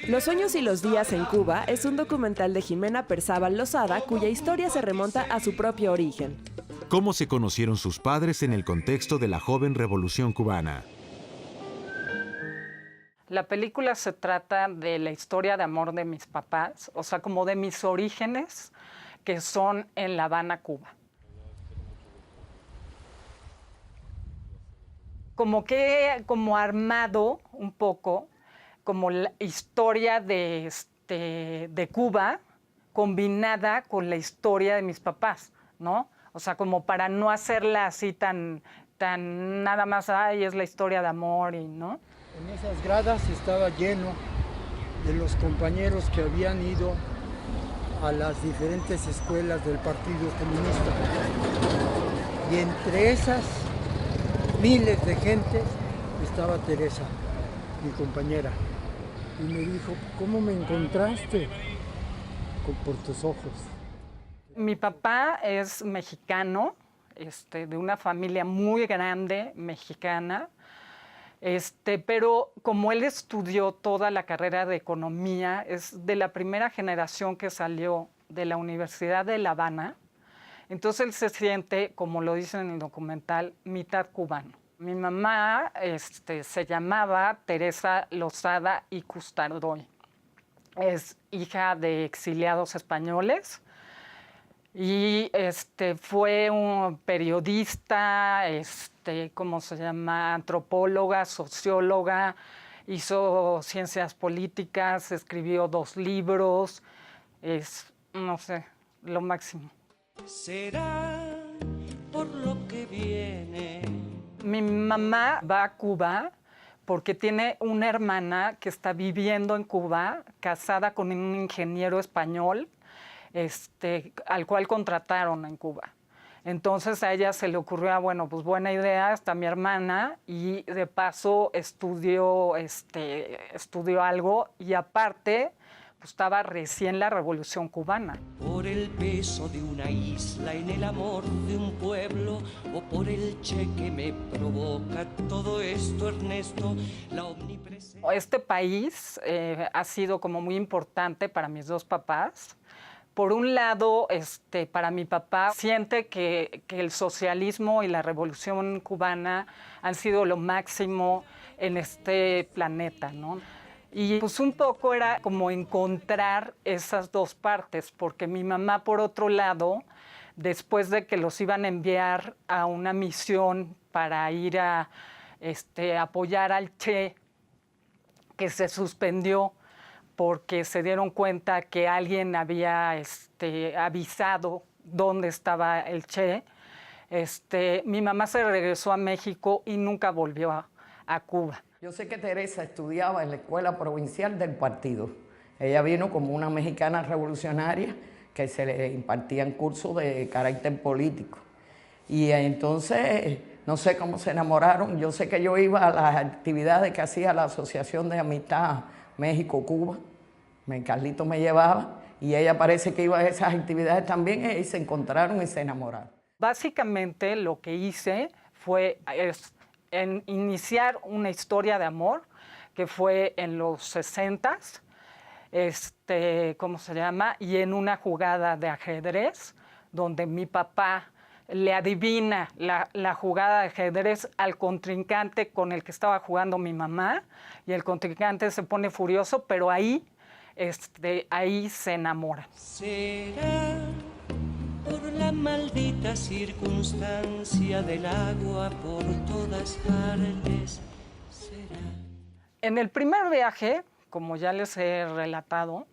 Los sueños y los días en Cuba es un documental de Jimena Perzábal Lozada cuya historia se remonta a su propio origen. ¿Cómo se conocieron sus padres en el contexto de la joven revolución cubana? La película se trata de la historia de amor de mis papás, o sea, como de mis orígenes, que son en La Habana, Cuba. Como que he armado un poco como la historia de Cuba combinada con la historia de mis papás, ¿no? O sea, como para no hacerla así tan nada más, ay, es la historia de amor y, ¿no? En esas gradas estaba lleno de los compañeros que habían ido a las diferentes escuelas del Partido Comunista. Y entre esas miles de gente estaba Teresa, mi compañera. Y me dijo, ¿cómo me encontraste? Por tus ojos. Mi papá es mexicano, de una familia muy grande mexicana, pero como él estudió toda la carrera de economía, es de la primera generación que salió de la Universidad de La Habana, entonces él se siente, como lo dicen en el documental, mitad cubano. Mi mamá se llamaba Teresa Lozada y Custardoy. Es hija de exiliados españoles y fue un periodista, ¿cómo se llama? Antropóloga, socióloga, hizo ciencias políticas, escribió 2 libros, no sé, lo máximo. Será por lo que viene. Mi mamá va a Cuba porque tiene una hermana que está viviendo en Cuba, casada con un ingeniero español, al cual contrataron en Cuba. Entonces a ella se le ocurrió, bueno, pues buena idea, está mi hermana, y de paso estudió algo, y aparte pues estaba recién la Revolución Cubana. Por el peso de una isla en el amor de un pueblo, o por el che que me provoca todo esto, Ernesto, la omnipresencia. Este país ha sido como muy importante para mis 2 papás. Por un lado, para mi papá, siente que el socialismo y la revolución cubana han sido lo máximo en este planeta, ¿no? Y pues un poco era como encontrar esas 2 partes, porque mi mamá, por otro lado, después de que los iban a enviar a una misión para ir a apoyar al Che, que se suspendió porque se dieron cuenta que alguien había avisado dónde estaba el Che, mi mamá se regresó a México y nunca volvió a Cuba. Yo sé que Teresa estudiaba en la escuela provincial del partido. Ella vino como una mexicana revolucionaria que se le impartían cursos de carácter político. Y entonces, no sé cómo se enamoraron. Yo sé que yo iba a las actividades que hacía la Asociación de Amistad México-Cuba. Carlito me llevaba y ella parece que iba a esas actividades también, y se encontraron y se enamoraron. Básicamente lo que hice fue iniciar una historia de amor que fue en los 60s, ¿cómo se llama? Y en una jugada de ajedrez donde mi papá le adivina la jugada de ajedrez al contrincante con el que estaba jugando mi mamá, y el contrincante se pone furioso, pero ahí se enamoran. Será por la maldita circunstancia del agua por todas partes. Será. En el primer viaje, como ya les he relatado,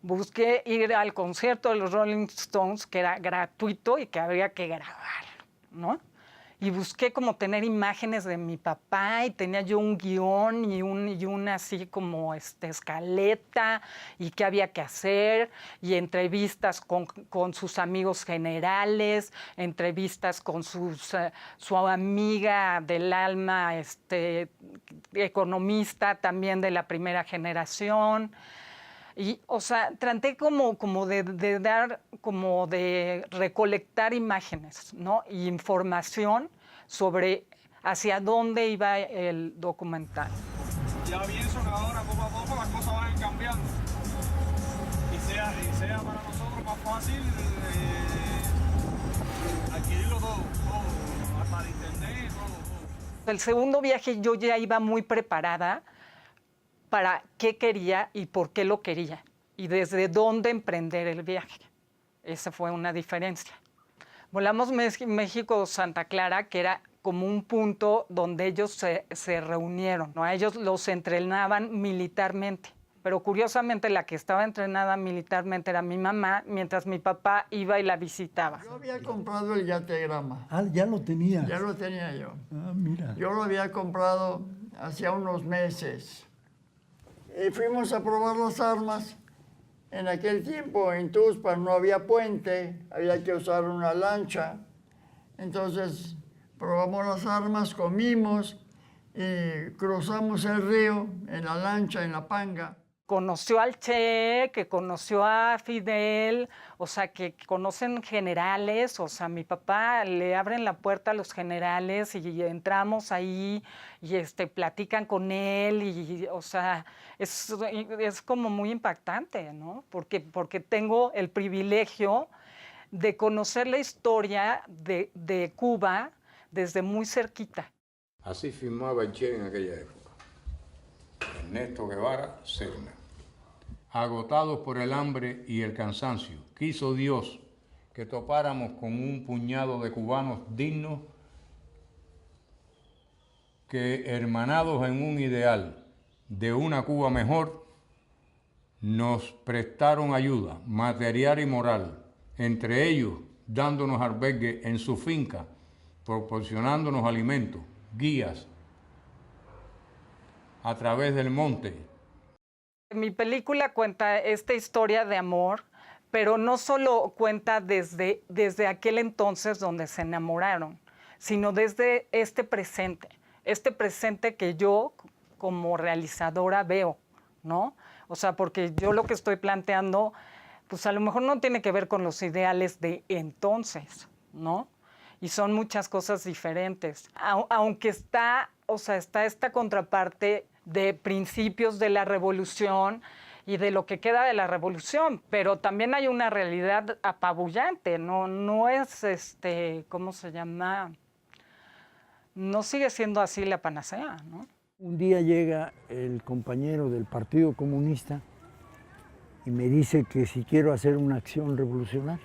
busqué ir al concierto de los Rolling Stones, que era gratuito y que habría que grabar, ¿no? Y busqué como tener imágenes de mi papá, y tenía yo un guión y una así como escaleta, y qué había que hacer, y entrevistas con sus amigos generales, entrevistas con su amiga del alma, economista también de la primera generación. Y, o sea, traté como de recolectar imágenes, ¿no? Y información sobre hacia dónde iba el documental. ya pienso que ahora poco a poco las cosas van cambiando y sea para nosotros más fácil adquirirlo todo, hasta el internet, todo. El segundo viaje yo ya iba muy preparada para qué quería y por qué lo quería y desde dónde emprender el viaje. Esa fue una diferencia. Volamos México-Santa Clara, que era como un punto donde ellos se reunieron, ¿no? A ellos los entrenaban militarmente, pero curiosamente la que estaba entrenada militarmente era mi mamá, mientras mi papá iba y la visitaba. Yo había comprado el yategrama. Ah, ya lo tenía. Ya lo tenía yo. Ah, mira. Yo lo había comprado hacía unos meses. Y fuimos a probar las armas. En aquel tiempo en Tuxpan no había puente, había que usar una lancha. Entonces probamos las armas, comimos y cruzamos el río en la lancha, en la panga. Conoció al Che, que conoció a Fidel, o sea, que conocen generales, o sea, mi papá le abren la puerta a los generales y entramos ahí y platican con él y, o sea, es como muy impactante, ¿no? Porque tengo el privilegio de conocer la historia de Cuba desde muy cerquita. Así firmaba el Che en aquella época. Ernesto Guevara Serna. Agotados por el hambre y el cansancio, quiso Dios que topáramos con un puñado de cubanos dignos que, hermanados en un ideal de una Cuba mejor, nos prestaron ayuda material y moral, entre ellos dándonos albergue en su finca, proporcionándonos alimentos, guías a través del monte. Mi película cuenta esta historia de amor, pero no solo cuenta desde aquel entonces donde se enamoraron, sino desde este presente que yo como realizadora veo, ¿no? O sea, porque yo lo que estoy planteando, pues a lo mejor no tiene que ver con los ideales de entonces, ¿no? Y son muchas cosas diferentes. Aunque está esta contraparte de principios de la revolución y de lo que queda de la revolución, pero también hay una realidad apabullante, no es, ¿cómo se llama? No sigue siendo así la panacea, ¿no? Un día llega el compañero del Partido Comunista y me dice que si quiero hacer una acción revolucionaria,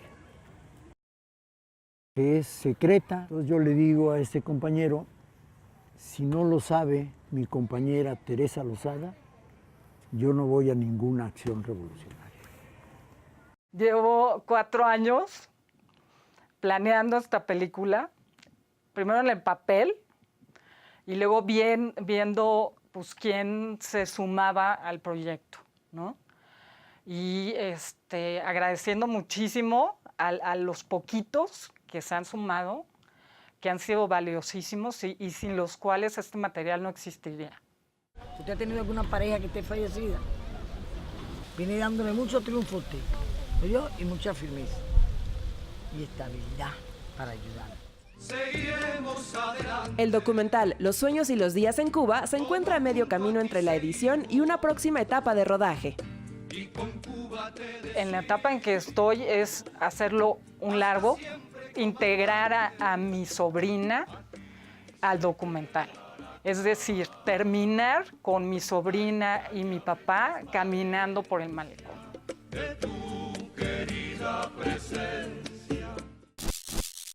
que es secreta. Entonces yo le digo a este compañero, si no lo sabe mi compañera Teresa Lozada, yo no voy a ninguna acción revolucionaria. Llevo 4 años planeando esta película, primero en el papel y luego viendo pues, quién se sumaba al proyecto, ¿no? Y agradeciendo muchísimo a los poquitos que se han sumado, que han sido valiosísimos y sin los cuales este material no existiría. ¿Usted ha tenido alguna pareja que esté fallecida? Viene dándole mucho triunfo a usted, ¿oyó? Y mucha firmeza y estabilidad para ayudar. El documental Los sueños y los días en Cuba se encuentra a medio camino entre la edición y una próxima etapa de rodaje. En la etapa en que estoy es hacerlo un largo, integrar a mi sobrina al documental. Es decir, terminar con mi sobrina y mi papá caminando por el malecón.